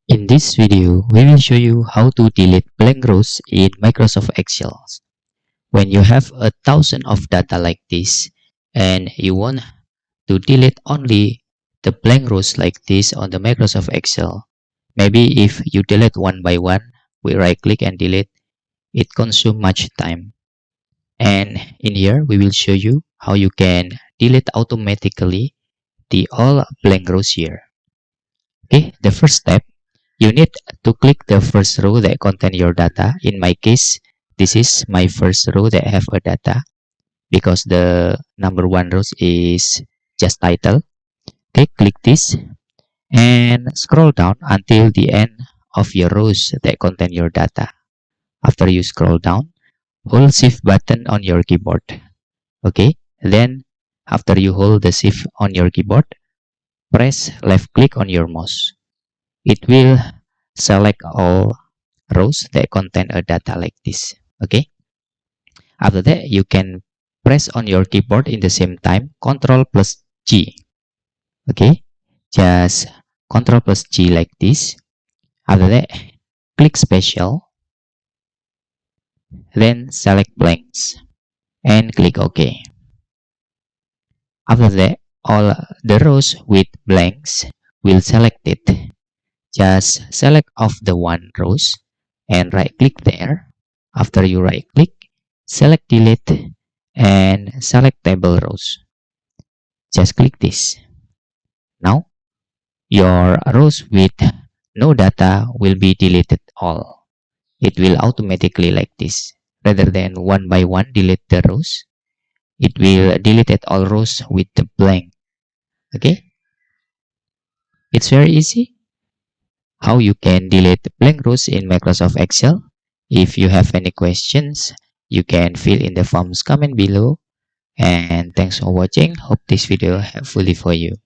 In this video, we will show you how to delete blank rows in Microsoft Excel. When you have 1,000 of data like this and you want to delete only the blank rows like this on the Microsoft Excel, maybe if you delete one by one, we right click and delete, it consumes much time. And in here, we will show you how you can delete automatically the all blank rows here. Okay, the first step, you need to click the first row that contain your data. In my case, this is my first row that have a data because the number one row is just title. Okay, click this and scroll down until the end of your rows that contain your data. After you scroll down, hold shift button on your keyboard. Okay, then after you hold the shift on your keyboard, press left click on your mouse. It will select all rows that contain a data like this. Okay, after that you can press on your keyboard in the same time Ctrl plus G. Okay, just Ctrl plus G like this. After that, click special, then select blanks and click OK. After that, all the rows with blanks will select it. Just select off the one rows and right click there. After you right click, select delete and select table rows. Just click this. Now your rows with no data will be deleted all. It will automatically like this. Rather than one by one delete the rows, it will delete all rows with the blank. Okay, it's very easy how you can delete blank rows in Microsoft Excel. If you have any questions, you can fill in the forms comment below. And thanks for watching. Hope this video helpful for you.